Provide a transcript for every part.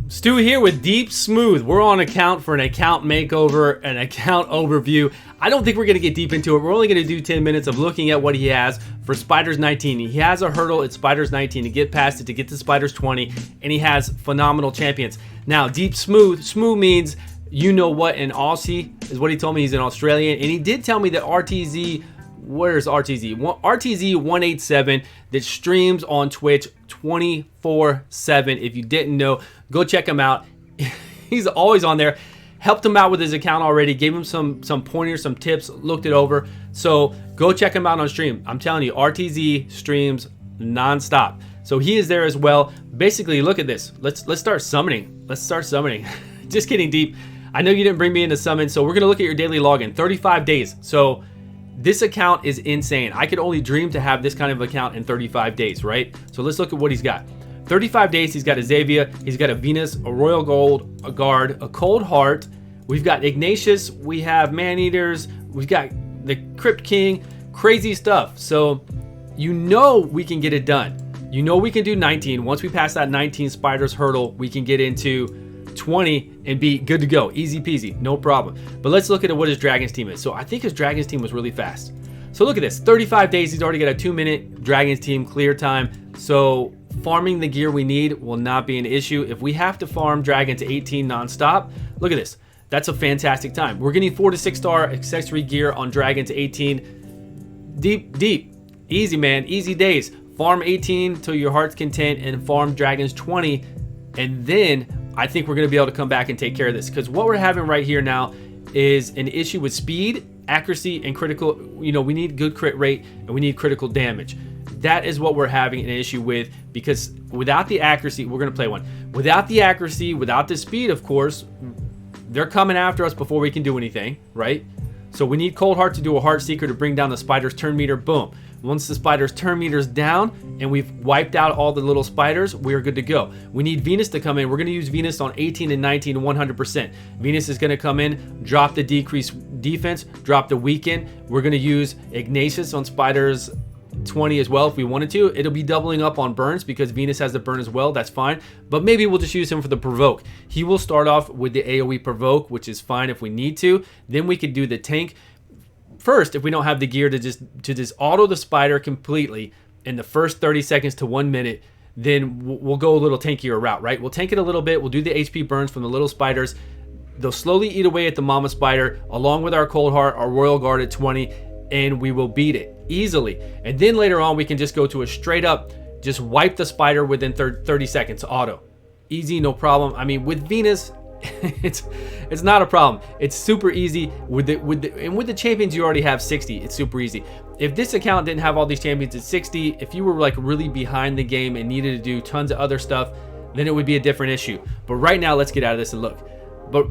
Stu here with Deepsmoo. We're on account for an account makeover, an account overview. I don't think we're going to get deep into it. We're only going to do 10 minutes of looking at what he has for Spiders 19. He has a hurdle at Spiders 19 to get past it, to get to Spiders 20, and he has phenomenal champions. Now, Deepsmoo, Smoo means you know what in Aussie, is what he told me. He's an Australian, and he did tell me that RTZ, where's RTZ? RTZ 187 that streams on Twitch 24/7. If you didn't know, go check him out. He's always on there. Helped him out with his account already, gave him some pointers, some tips, looked it over. So go check him out on stream. I'm telling you, RTZ streams nonstop. So he is there as well. Basically, look at this. Let's start summoning. Let's start summoning. Just kidding, Deep. I know you didn't bring me into summon, so we're gonna look at your daily login. 35 days. So this account is insane. I could only dream to have this kind of account in 35 days, right? So let's look at what he's got. 35 days, he's got a Xavier, he's got a Venus, a Royal Gold, a Guard, a Cold Heart. We've got Ignatius, we have Man-Eaters, we've got the Crypt King, crazy stuff. So you know we can get it done. You know we can do 19. Once we pass that 19 Spiders hurdle, we can get into 20 and be good to go. Easy peasy, no problem. But let's look at what his Dragons team is. So I think his Dragons team was really fast. So look at this, 35 days, he's already got a 2-minute Dragons team clear time. So farming the gear we need will not be an issue. If we have to farm Dragons 18 non-stop, look at this. That's a fantastic time. We're getting 4 to 6 star accessory gear on Dragons 18. Deep, easy man, easy days. Farm 18 till your heart's content and farm Dragons 20. And then I think we're gonna be able to come back and take care of this, because what we're having right here now is an issue with speed, accuracy, and critical. You know, we need good crit rate and we need critical damage. That is what we're having an issue with, because without the accuracy, we're gonna play one. Without the accuracy, without the speed, of course, they're coming after us before we can do anything, right? So we need Cold Heart to do a Heart Seeker to bring down the Spider's turn meter, boom. Once the Spider's turn meter's down and we've wiped out all the little spiders, we're good to go. We need Venus to come in. We're gonna use Venus on 18 and 19 100%. Venus is gonna come in, drop the decreased defense, drop the weaken. We're gonna use Ignatius on Spiders 20 as well if we wanted to. It'll be doubling up on burns because Venus has the burn as well. That's fine, but maybe we'll just use him for the provoke. He will start off with the AoE provoke, which is fine if we need to. Then we could do the tank first if we don't have the gear to just auto the spider completely in the first 30 seconds to 1 minute. Then we'll go a little tankier route, right? We'll tank it a little bit. We'll do the HP burns from the little spiders. They'll slowly eat away at the mama spider along with our Cold Heart, our Royal Guard at 20, and we will beat it easily. And then later on we can just go to a straight up just wipe the spider within 30 seconds auto. Easy, no problem. I mean, with Venus it's not a problem. It's super easy with the champions. You already have 60. It's super easy. If this account didn't have all these champions at 60, if you were like really behind the game and needed to do tons of other stuff, then it would be a different issue. But right now, let's get out of this and look. But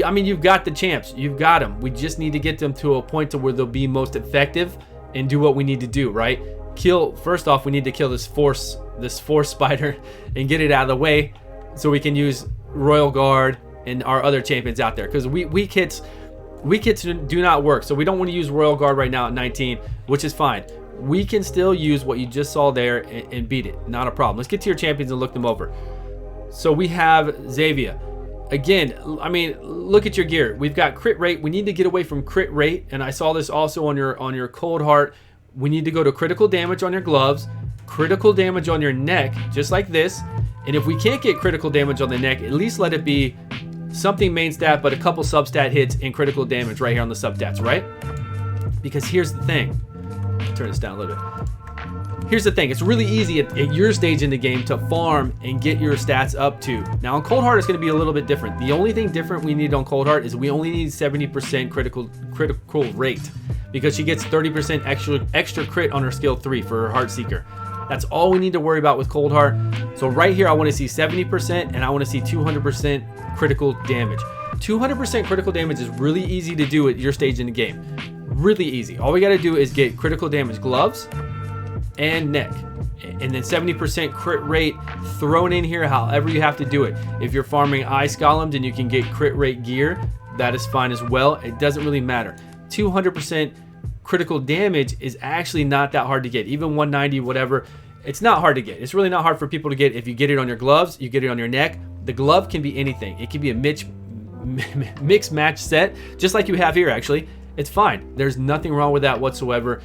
I mean, you've got the champs. You've got them. We just need to get them to a point to where they'll be most effective and do what we need to do, right? First off, we need to kill this force spider and get it out of the way so we can use Royal Guard and our other champions out there, because weak hits do not work. So we don't want to use Royal Guard right now at 19, which is fine. We can still use what you just saw there and beat it. Not a problem. Let's get to your champions and look them over. So we have Xavier. Again, I mean, look at your gear. We've got crit rate. We need to get away from crit rate, and I saw this also on your Cold Heart. We need to go to critical damage on your gloves, critical damage on your neck, just like this. And if we can't get critical damage on the neck, at least let it be something main stat, but a couple substat hits and critical damage right here on the substats, right? Because here's the thing. Turn this down a little bit. Here's the thing. It's really easy at your stage in the game to farm and get your stats up to. Now on Cold Heart, it's going to be a little bit different. The only thing different we need on Cold Heart is we only need 70% critical rate, because she gets 30% extra crit on her skill 3 for her Heart Seeker. That's all we need to worry about with Cold Heart. So right here, I want to see 70% and I want to see 200% critical damage. 200% critical damage is really easy to do at your stage in the game. Really easy. All we got to do is get critical damage gloves and neck. And then 70% crit rate thrown in here however you have to do it. If you're farming Ice Golems and you can get crit rate gear, that is fine as well. It doesn't really matter. 200% critical damage is actually not that hard to get. Even 190, whatever, it's not hard to get. It's really not hard for people to get. If you get it on your gloves, you get it on your neck, The glove can be anything. It can be a mix match set, just like you have here actually. It's fine. There's nothing wrong with that whatsoever,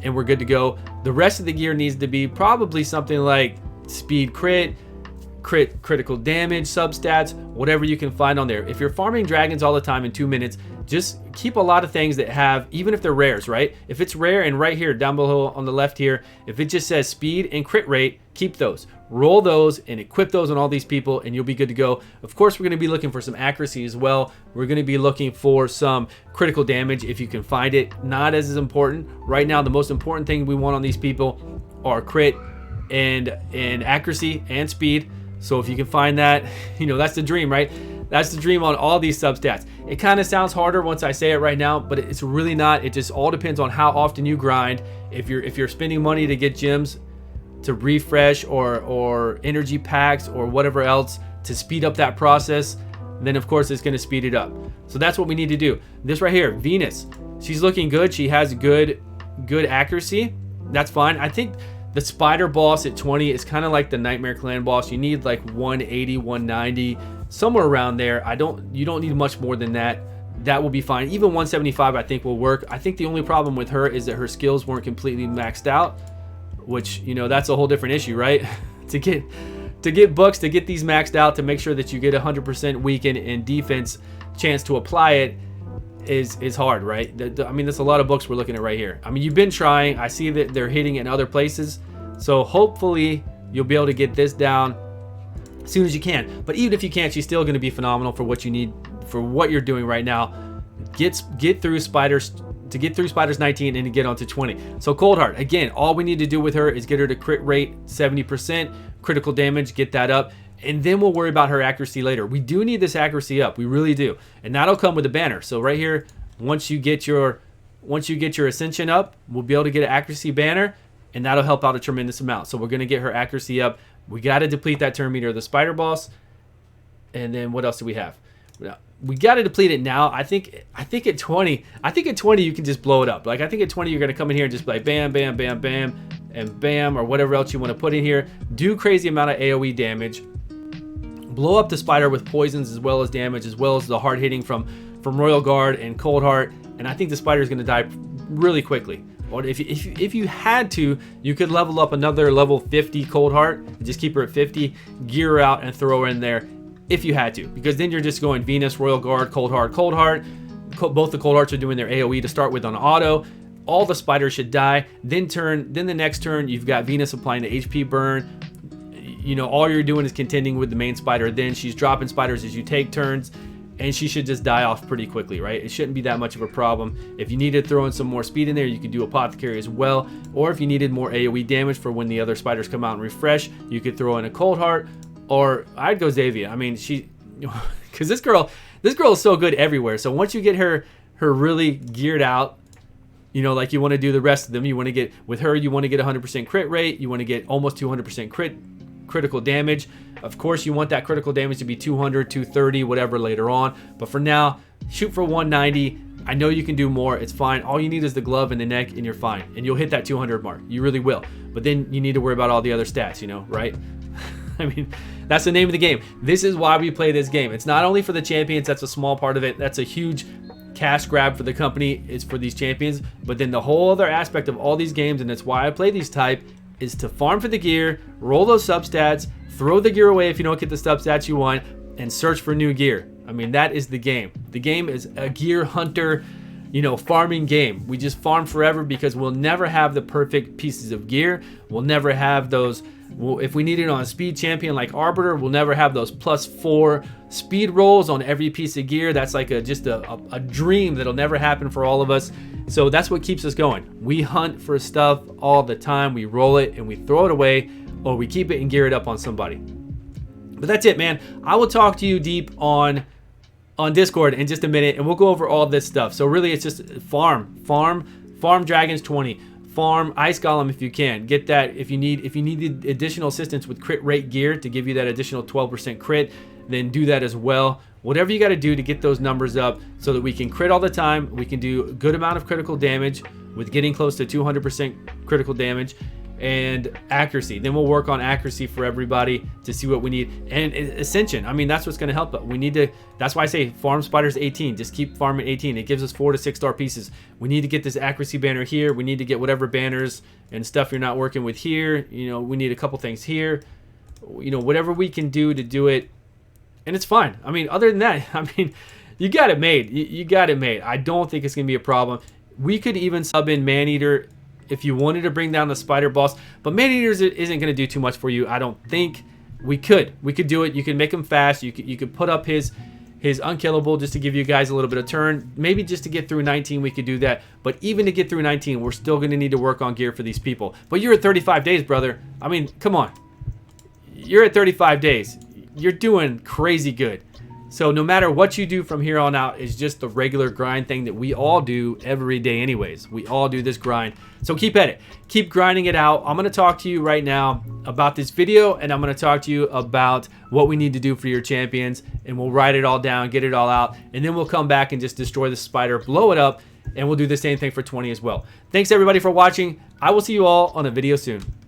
and we're good to go. The rest of the gear needs to be probably something like speed critical damage, substats, whatever you can find on there. If you're farming dragons all the time in 2 minutes, just keep a lot of things that have, even if they're rares, right? If it's rare, and right here down below on the left here, if it just says speed and crit rate, keep those. Roll those and equip those on all these people, and you'll be good to go. Of course, we're going to be looking for some accuracy as well. We're going to be looking for some critical damage if you can find it. Not as important right now. The most important thing we want on these people are crit and accuracy and speed. So if you can find that, you know, that's the dream, right? That's the dream on all these substats. It kind of sounds harder once I say it right now, but it's really not. It just all depends on how often you grind. If you're spending money to get gems to refresh or energy packs or whatever else to speed up that process, then of course it's going to speed it up. So that's what we need to do. This right here, Venus, she's looking good. She has good accuracy. That's fine. I think the spider boss at 20 is kind of like the Nightmare Clan boss. You need like 180, 190, somewhere around there. You don't need much more than that. That will be fine. Even 175 I think will work. I think the only problem with her is that her skills weren't completely maxed out, which, you know, that's a whole different issue, right? to get books, to get these maxed out, to make sure that you get 100% weaken in defense chance to apply it is hard, right? I mean, that's a lot of books we're looking at right here. I mean, you've been trying. I see that they're hitting in other places. So hopefully you'll be able to get this down as soon as you can. But even if you can't, she's still going to be phenomenal for what you need, for what you're doing right now. Get through spiders, to get through spiders 19 and to get onto 20. So Coldheart, again, all we need to do with her is get her to crit rate 70%, critical damage, get that up, and then we'll worry about her accuracy later. We do need this accuracy up, we really do, and that'll come with a banner. So right here, once you get your ascension up, we'll be able to get an accuracy banner, and that'll help out a tremendous amount. So we're going to get her accuracy up. We got to deplete that turn meter of the spider boss, and then what else do we have? We got to deplete it now. I think at 20, you can just blow it up. Like, I think at 20 you're going to come in here and just be like bam, bam, bam, bam, and bam, or whatever else you want to put in here. Do crazy amount of AoE damage. Blow up the spider with poisons as well as damage, as well as the hard hitting from Royal Guard and Coldheart. And I think the spider is going to die really quickly. Or if you had to, you could level up another level 50 Coldheart and just keep her at 50, gear her out, and throw her in there if you had to. Because then you're just going Venus, Royal Guard, Coldheart, Coldheart. Both the Coldhearts are doing their AoE to start with on auto. All the spiders should die. Then the next turn, you've got Venus applying the HP burn. You know, all you're doing is contending with the main spider. Then she's dropping spiders as you take turns, and she should just die off pretty quickly, right? It shouldn't be that much of a problem. If you needed to throw in some more speed in there, you could do Apothecary as well. Or if you needed more AoE damage for when the other spiders come out and refresh, you could throw in a Coldheart. Or I'd go Xavia. I mean, because this girl is so good everywhere. So once you get her really geared out, you know, like you want to do the rest of them, you want to get, with her, you want to get 100% crit rate. You want to get almost 200% critical damage. Of course, you want that critical damage to be 200, 230, whatever later on. But for now, shoot for 190. I know you can do more. It's fine. All you need is the glove and the neck, and you're fine. And you'll hit that 200 mark. You really will. But then you need to worry about all the other stats, you know, right? I mean, that's the name of the game. This is why we play this game. It's not only for the champions. That's a small part of it. That's a huge cash grab for the company. It's for these champions. But then the whole other aspect of all these games, and that's why I play these type, is to farm for the gear, roll those substats, throw the gear away if you don't get the substats you want, and search for new gear. I mean, that is the game. The game is a gear hunter, you know, farming game. We just farm forever because we'll never have the perfect pieces of gear. We'll never have those. Well, if we need it on a speed champion like Arbiter, we'll never have those +4 speed rolls on every piece of gear. That's like just a dream that'll never happen for all of us. So that's what keeps us going. We hunt for stuff all the time. We roll it and we throw it away, or we keep it and gear it up on somebody. But that's it, man. I will talk to you deep on Discord in just a minute, and we'll go over all this stuff. So really, it's just farm dragons 20. Farm Ice Golem if you can. Get that if you need additional assistance with crit rate gear to give you that additional 12% crit, then do that as well. Whatever you got to do to get those numbers up so that we can crit all the time. We can do a good amount of critical damage with getting close to 200% critical damage. and accuracy. Then we'll work on accuracy for everybody to see what we need. And ascension, I mean, that's what's going to help. We need to, that's why I say farm spiders 18. Just keep farming 18. It gives us 4 to 6 star pieces. We need to get this accuracy banner here. We need to get whatever banners and stuff you're not working with here. You know, we need a couple things here. You know, whatever we can do to do it. And it's fine. I mean, other than that, I mean, you got it made. You got it made. I don't think it's going to be a problem. We could even sub in Maneater if you wanted to bring down the spider boss, but Maneater isn't going to do too much for you. I don't think. We could do it. You can make him fast. You could put up his unkillable just to give you guys a little bit of turn. Maybe just to get through 19 we could do that, but even to get through 19 we're still going to need to work on gear for these people. But you're at 35 days, brother. I mean, come on, you're at 35 days. You're doing crazy good. So no matter what you do from here on out is just the regular grind thing that we all do every day anyways. We all do this grind. So keep at it. Keep grinding it out. I'm going to talk to you right now about this video, and I'm going to talk to you about what we need to do for your champions, and we'll write it all down, get it all out, and then we'll come back and just destroy the spider, blow it up, and we'll do the same thing for 20 as well. Thanks everybody for watching. I will see you all on a video soon.